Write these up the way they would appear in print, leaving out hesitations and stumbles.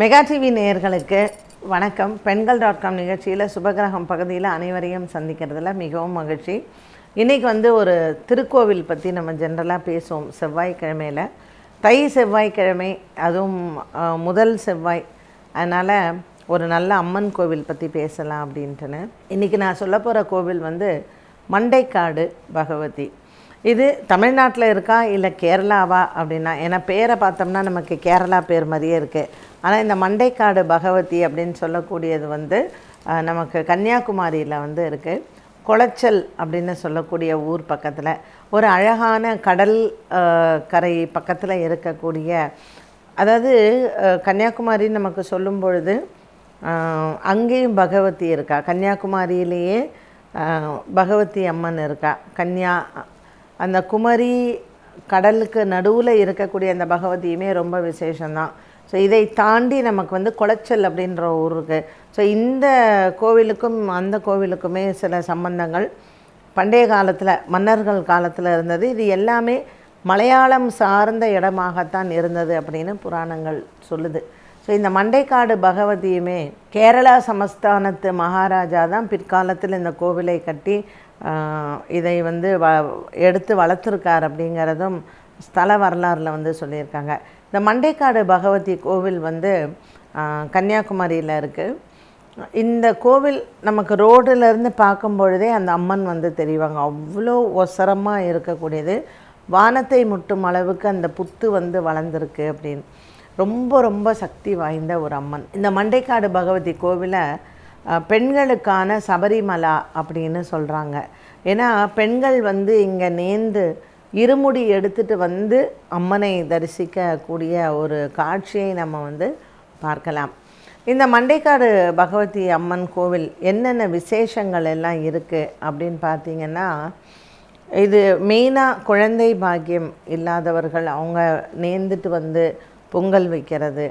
Mega TV நேயர்களுக்கு வணக்கம். பெண்கள்.com நிகழ்ச்சியில் சுபகிரகம் பகுதியில் அனைவரையும் சந்திக்கிறதுல மிகவும் மகிழ்ச்சி. இன்றைக்கி ஒரு திருக்கோவில் பற்றி நம்ம ஜென்ரலாக பேசுவோம். செவ்வாய்க்கிழமையில் தை செவ்வாய்க்கிழமை, அதுவும் முதல் செவ்வாய், அதனால் ஒரு நல்ல அம்மன் கோவில் பற்றி பேசலாம் அப்படின்ட்டுன்னு இன்றைக்கி நான் சொல்ல போகிற கோவில் மண்டைக்காடு பகவதி. இது தமிழ்நாட்டில் இருக்கா இல்லை கேரளாவா அப்படின்னா, ஏன்னா பேரை பார்த்தோம்னா நமக்கு கேரளா பேர் மாதிரியே இருக்குது. ஆனால் இந்த மண்டைக்காடு பகவதி அப்படின்னு சொல்லக்கூடியது நமக்கு கன்னியாகுமரியில் இருக்குது. குளச்சல் அப்படின்னு சொல்லக்கூடிய ஊர் பக்கத்தில் ஒரு அழகான கடல் கரை பக்கத்தில் இருக்கக்கூடிய, அதாவது கன்னியாகுமரி நமக்கு சொல்லும் பொழுது அங்கேயும் பகவதி இருக்கா. கன்னியாகுமரியிலேயே பகவதி அம்மன் இருக்கா. அந்த குமரி கடலுக்கு நடுவில் இருக்கக்கூடிய அந்த பகவதியுமே ரொம்ப விசேஷம்தான். ஸோ இதை தாண்டி நமக்கு குளச்சல் அப்படின்ற ஊர் இருக்குது. ஸோ இந்த கோவிலுக்கும் அந்த கோவிலுக்குமே சில சம்பந்தங்கள் பண்டைய காலத்தில், மன்னர்கள் காலத்தில் இருந்தது. இது எல்லாமே மலையாளம் சார்ந்த இடமாகத்தான் இருந்தது அப்படின்னு புராணங்கள் சொல்லுது. ஸோ இந்த மண்டைக்காடு பகவதியுமே கேரளா சமஸ்தானத்து மகாராஜா தான் பிற்காலத்தில் இந்த கோவிலை கட்டி இதை எடுத்து வளர்த்துருக்கார் அப்படிங்கிறதும் ஸ்தல வரலாறில் சொல்லியிருக்காங்க. இந்த மண்டைக்காடு பகவதி கோவில் கன்னியாகுமரியில் இருக்குது. இந்த கோவில் நமக்கு ரோடிலேருந்து பார்க்கும் பொழுதே அந்த அம்மன் தெரிவாங்க. அவ்வளோ ஒசரமாக இருக்கக்கூடியது. வானத்தை முட்டும் அளவுக்கு அந்த புத்து வளர்ந்துருக்கு அப்படின்னு ரொம்ப ரொம்ப சக்தி வாய்ந்த ஒரு அம்மன். இந்த மண்டைக்காடு பகவதி கோவிலை பெண்களுக்கான சபரிமலா அப்படின்னு சொல்கிறாங்க. ஏன்னா பெண்கள் இங்கே நேர்ந்து இருமுடி எடுத்துகிட்டு அம்மனை தரிசிக்கக்கூடிய ஒரு காட்சியை நம்ம பார்க்கலாம். இந்த மண்டைக்காடு பகவதி அம்மன் கோவில் என்னென்ன விசேஷங்கள் எல்லாம் இருக்குது அப்படின்னு பார்த்திங்கன்னா, இது மெயினாக குழந்தை பாக்கியம் இல்லாதவர்கள் அவங்க நேர்ந்துட்டு பொங்கல் வைக்கிறது.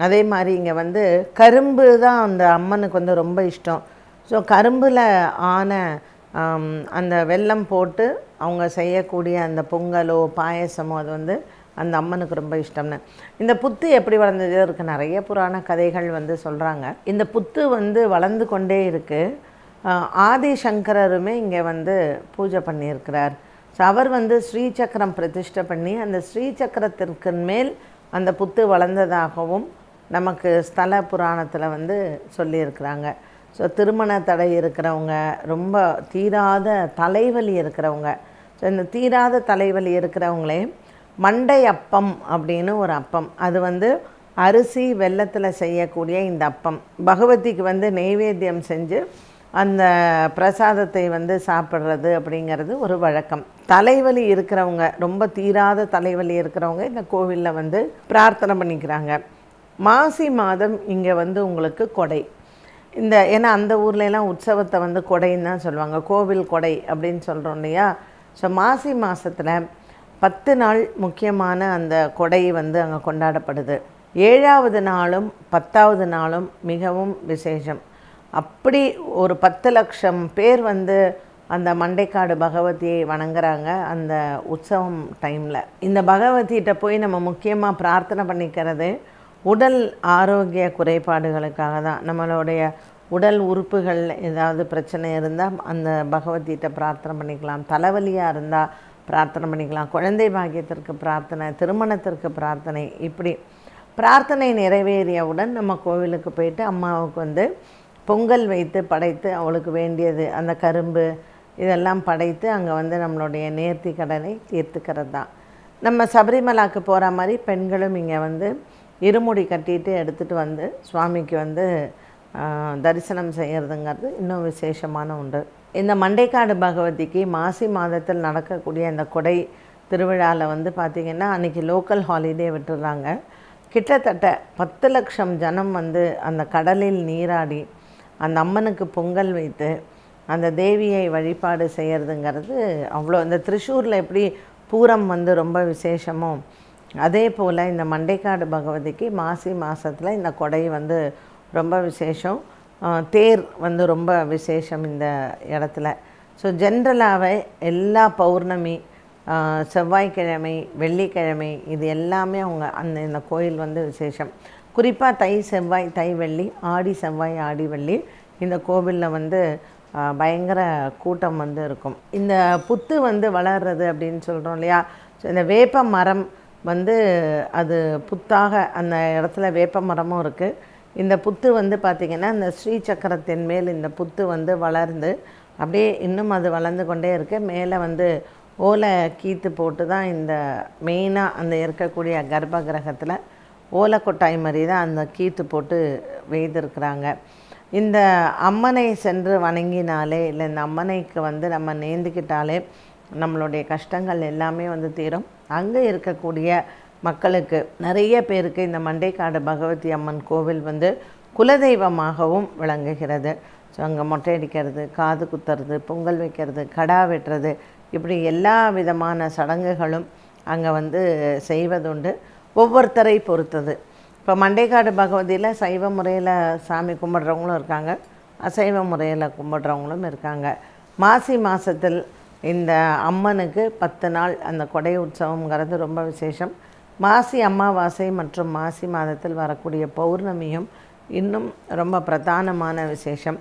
அதே மாதிரி இங்கே கரும்பு தான் அந்த அம்மனுக்கு ரொம்ப இஷ்டம். ஸோ கரும்பில் ஆன அந்த வெல்லம் போட்டு அவங்க செய்யக்கூடிய அந்த பொங்கலோ பாயசமோ அது அந்த அம்மனுக்கு ரொம்ப இஷ்டம்னு. இந்த புத்து எப்படி வளர்ந்தது இருக்குது, நிறைய புராண கதைகள் சொல்கிறாங்க. இந்த புத்து வளர்ந்து கொண்டே இருக்குது. ஆதிசங்கரருமே இங்கே பூஜை பண்ணியிருக்கிறார். ஸோ அவர் ஸ்ரீசக்கரம் பிரதிஷ்டை பண்ணி அந்த ஸ்ரீசக்கரத்திற்கு மேல் அந்த புத்து வளர்ந்ததாகவும் நமக்கு ஸ்தல புராணத்தில் சொல்லியிருக்கிறாங்க. ஸோ திருமண தடை இருக்கிறவங்க, ரொம்ப தீராத தலைவலி இருக்கிறவங்க, ஸோ இந்த தீராத தலைவலி இருக்கிறவங்களே மண்டை அப்பம் அப்படின்னு ஒரு அப்பம், அது அரிசி வெல்லத்தில் செய்யக்கூடிய இந்த அப்பம் பகவதிக்கு நெய்வேத்தியம் செஞ்சு அந்த பிரசாதத்தை சாப்பிட்றது அப்படிங்கிறது ஒரு வழக்கம். தலைவலி இருக்கிறவங்க, ரொம்ப தீராத தலைவலி இருக்கிறவங்க இந்த கோவிலில் பிரார்த்தனை பண்ணிக்கிறாங்க. மாசி மாதம் இங்கே உங்களுக்கு கொடை, ஏன்னா அந்த ஊர்லெலாம் உற்சவத்தை கொடைன்னு தான் சொல்லுவாங்க, கோவில் கொடை அப்படின்னு சொல்கிறோம் இல்லையா. ஸோ மாசி மாதத்தில் 10 நாள் முக்கியமான அந்த கொடை அங்கே கொண்டாடப்படுது. 7வது நாளும் 10வது நாளும் மிகவும் விசேஷம். அப்படி ஒரு 10 லட்சம் பேர் அந்த மண்டைக்காடு பகவதியை வணங்குறாங்க அந்த உற்சவம் டைமில். இந்த பகவதிகிட்ட போய் நம்ம முக்கியமாக பிரார்த்தனை பண்ணிக்கிறது உடல் ஆரோக்கிய குறைபாடுகளுக்காக தான். நம்மளுடைய உடல் உறுப்புகள் ஏதாவது பிரச்சனை இருந்தால் அந்த பகவதிகிட்ட பிரார்த்தனை பண்ணிக்கலாம். தலைவலியாக இருந்தால் பிரார்த்தனை பண்ணிக்கலாம். குழந்தை பாக்கியத்திற்கு பிரார்த்தனை, திருமணத்திற்கு பிரார்த்தனை, இப்படி பிரார்த்தனை நிறைவேறியவுடன் நம்ம கோவிலுக்கு போயிட்டு அம்மாவுக்கு பொங்கல் வைத்து படைத்து அவளுக்கு வேண்டியது அந்த கரும்பு இதெல்லாம் படைத்து அங்கே நம்மளுடைய நேர்த்தி கடனை தீர்த்துக்கிறது தான். நம்ம சபரிமலாவுக்கு போகிற மாதிரி பெண்களும் இங்கே இருமுடி கட்டிட்டு எடுத்துகிட்டு சுவாமிக்கு தரிசனம் செய்கிறதுங்கிறது இன்னும் விசேஷமான ஒன்று. இந்த மண்டைக்காடு பகவதிக்கு மாசி மாதத்தில் நடக்கக்கூடிய இந்த கொடை திருவிழாவில் பார்த்திங்கன்னா அன்றைக்கி லோக்கல் ஹாலிடே விட்டுடுறாங்க. கிட்டத்தட்ட 10 லட்சம் ஜனம் அந்த கடலில் நீராடி அந்த அம்மனுக்கு பொங்கல் வைத்து அந்த தேவியை வழிபாடு செய்கிறதுங்கிறது அவ்வளோ. இந்த திரிசூரில் எப்படி பூரம் ரொம்ப விசேஷமோ அதே போல் இந்த மண்டைக்காடு பகவதிக்கு மாசி மாதத்தில் இந்த கொடை ரொம்ப விசேஷம். தேர் ரொம்ப விசேஷம் இந்த இடத்துல. ஸோ ஜென்ரலாகவே எல்லா பௌர்ணமி, செவ்வாய்க்கிழமை, வெள்ளிக்கிழமை இது எல்லாமே அவங்க இந்த கோயில் விசேஷம். குறிப்பாக தை செவ்வாய் தை வெள்ளி, ஆடி செவ்வாய் ஆடி வெள்ளி இந்த கோவிலில் வந்து பயங்கர கூட்டம் வந்து இருக்கும். இந்த புத்து வந்து வளர்றது அப்படின்னு சொல்கிறோம் இல்லையா. ஸோ இந்த வேப்ப மரம் வந்து அது புத்தாக அந்த இடத்துல வேப்ப மரமும் இருக்குது. இந்த புத்து வந்து பார்த்திங்கன்னா இந்த ஸ்ரீ சக்கரத்தின் மேல் இந்த புத்து வந்து வளர்ந்து அப்படியே இன்னும் அது வளர்ந்து கொண்டே இருக்குது. மேலே வந்து ஓலை கீத்து போட்டு தான் இந்த மெயினாக அந்த இருக்கக்கூடிய கர்ப்ப கிரகத்தில் ஓலை கொட்டாய் மாதிரி தான் அந்த கீத்து போட்டு வெய்திருக்கிறாங்க. இந்த அம்மனை சென்று வணங்கினாலே இல்லை இந்த அம்மனைக்கு வந்து நம்ம நேர்ந்துக்கிட்டாலே நம்மளுடைய கஷ்டங்கள் எல்லாமே வந்து தீரும். அங்கே இருக்கக்கூடிய மக்களுக்கு நிறைய பேருக்கு இந்த மண்டைக்காடு பகவதி அம்மன் கோவில் வந்து குலதெய்வமாகவும் விளங்குகிறது. ஸோ அங்கே மொட்டை அடிக்கிறது, காது குத்துறது, பொங்கல் வைக்கிறது, கடா வெட்டுறது, இப்படி எல்லா விதமான சடங்குகளும் அங்கே வந்து செய்வதுண்டு. ஒவ்வொருத்தரை பொறுத்தது. இப்போ மண்டைக்காடு பகவதியில் சைவ முறையில் சாமி கும்பிட்றவங்களும் இருக்காங்க, அசைவ முறையில் கும்பிட்றவங்களும் இருக்காங்க. மாசி மாதத்தில் இந்த அம்மனுக்கு 10 நாள் அந்த கொடை உற்சவங்கிறது ரொம்ப விசேஷம். மாசி அமாவாசை மற்றும் மாசி மாதத்தில் வரக்கூடிய பௌர்ணமியும் இன்னும் ரொம்ப பிரதானமான விசேஷம்.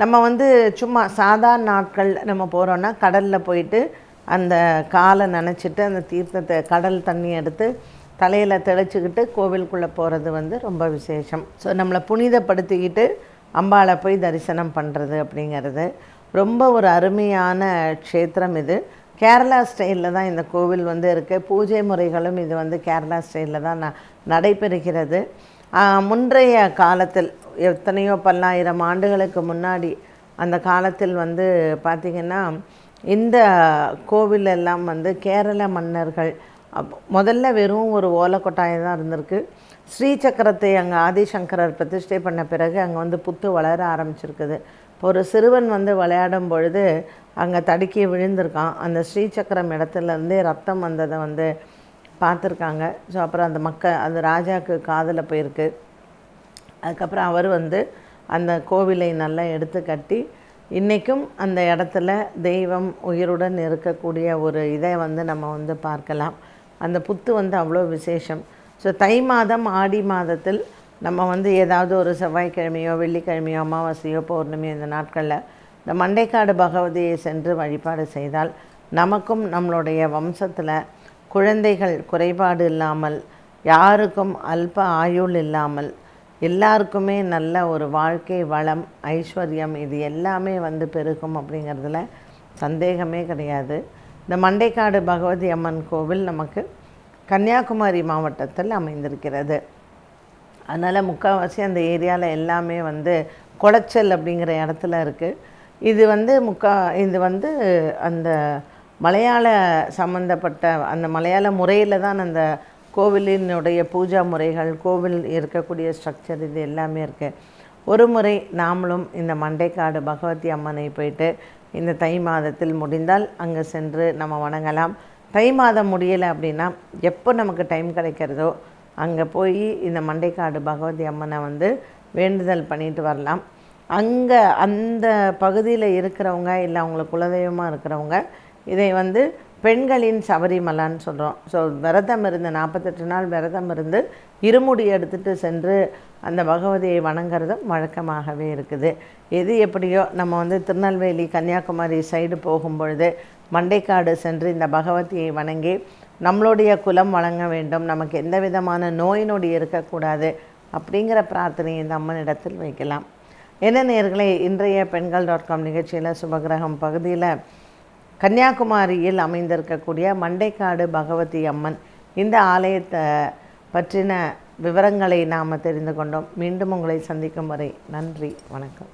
நம்ம வந்து சும்மா சாதாரண நாட்கள் நம்ம போகிறோன்னா கடலில் போயிட்டு அந்த காலை நனைச்சிட்டு அந்த தீர்த்தத்தை கடல் தண்ணி எடுத்து தலையில் தெளிச்சிக்கிட்டு கோவிலுக்குள்ளே போகிறது வந்து ரொம்ப விசேஷம். ஸோ நம்மளை புனிதப்படுத்திக்கிட்டு அம்பாளை போய் தரிசனம் பண்ணுறது அப்படிங்கிறது ரொம்ப ஒரு அருமையான க்ஷேத்திரம். இது கேரளா ஸ்டைலில் தான் இந்த கோவில் வந்து இருக்குது. பூஜை முறைகளும் இது வந்து கேரளா ஸ்டைலில் தான் நடைபெறுகிறது. முன்றைய காலத்தில் எத்தனையோ பல்லாயிரம் ஆண்டுகளுக்கு முன்னாடி அந்த காலத்தில் வந்து பார்த்திங்கன்னா இந்த கோவிலெல்லாம் வந்து கேரள மன்னர்கள் முதல்ல வெறும் ஒரு ஓலைக்கொட்டாயை தான் இருந்திருக்கு. ஸ்ரீசக்கரத்தை அங்கே ஆதிசங்கரர் பிரதிஷ்டை பண்ண பிறகு அங்கே வந்து புத்து வளர ஆரம்பிச்சிருக்குது. இப்போ ஒரு சிறுவன் வந்து விளையாடும் பொழுது அங்கே தடுக்கி விழுந்திருக்கான். அந்த ஸ்ரீசக்கரம் இடத்துலேருந்தே ரத்தம் வந்ததை வந்து பார்த்துருக்காங்க. ஸோ அப்புறம் அந்த ராஜாவுக்கு காதில் போயிருக்கு. அதுக்கப்புறம் அவர் வந்து அந்த கோவிலை நல்லா எடுத்து கட்டி இன்றைக்கும் அந்த இடத்துல தெய்வம் உயிருடன் இருக்கக்கூடிய ஒரு இதை வந்து நம்ம வந்து பார்க்கலாம். அந்த புத்து வந்து அவ்வளோ விசேஷம். ஸோ தை மாதம் ஆடி மாதத்தில் நம்ம வந்து ஏதாவது ஒரு செவ்வாய்க்கிழமையோ வெள்ளிக்கிழமையோ அமாவாசையோ பௌர்ணமியோ இந்த நாட்களில் இந்த மண்டைக்காடு பகவதியை சென்று வழிபாடு செய்தால் நமக்கும் நம்மளுடைய வம்சத்தில் குழந்தைகள் குறைபாடு இல்லாமல், யாருக்கும் அல்ப ஆயுள் இல்லாமல், எல்லாருக்குமே நல்ல ஒரு வாழ்க்கை வளம், ஐஸ்வர்யம் இது எல்லாமே வந்து பெருகும் அப்படிங்கிறதுல சந்தேகமே கிடையாது. இந்த மண்டைக்காடு பகவதி அம்மன் கோவில் நமக்கு கன்னியாகுமரி மாவட்டத்தில் அமைந்திருக்கிறது. அதனால் முக்கால்வாசி அந்த ஏரியாவில் எல்லாமே வந்து குளச்சல் அப்படிங்கிற இடத்துல இருக்குது. இது வந்து அந்த மலையாள சம்பந்தப்பட்ட அந்த மலையாள முறையில் தான் அந்த கோவிலினுடைய பூஜா முறைகள், கோவில் இருக்கக்கூடிய ஸ்ட்ரக்சர் இது எல்லாமே இருக்குது. ஒரு முறை நாமளும் இந்த மண்டைக்காடு பகவதி அம்மனை போயிட்டு இந்த தை மாதத்தில் முடிந்தால் அங்கே சென்று நம்ம வணங்கலாம். தை மாதம் முடியலை அப்படின்னா எப்போ நமக்கு டைம் கிடைக்கிறதோ அங்கே போய் இந்த மண்டைக்காடு பகவதி அம்மனை வந்து வேண்டுதல் பண்ணிட்டு வரலாம். அங்கே அந்த பகுதியில் இருக்கிறவங்க இல்லை அவங்களுக்கு குலதெய்வமாக இருக்கிறவங்க இதை வந்து பெண்களின் சபரிமலான்னு சொல்கிறோம். ஸோ விரதம் இருந்து 48 நாள் விரதம் இருந்து இருமுடி எடுத்துகிட்டு சென்று அந்த பகவதியை வணங்குறதும் வழக்கமாகவே இருக்குது. எது எப்படியோ நம்ம வந்து திருநெல்வேலி கன்னியாகுமரி சைடு போகும்பொழுது மண்டைக்காடு சென்று இந்த பகவதியை வணங்கி நம்மளுடைய குலம் வழங்க வேண்டும், நமக்கு எந்த விதமான நோய் நொடி இருக்கக்கூடாது அப்படிங்கிற பிரார்த்தனையை இந்த அம்மனிடத்தில் வைக்கலாம். என்ன நேயர்களே, இன்றைய பெண்கள்.com நிகழ்ச்சியில் சுபகிரகம் பகுதியில் கன்னியாகுமரியில் அமைந்திருக்கக்கூடிய மண்டைக்காடு பகவதி அம்மன் இந்த ஆலயத்தை பற்றின விவரங்களை நாம் தெரிந்து கொண்டோம். மீண்டும் உங்களை சந்திக்கும் வரை நன்றி, வணக்கம்.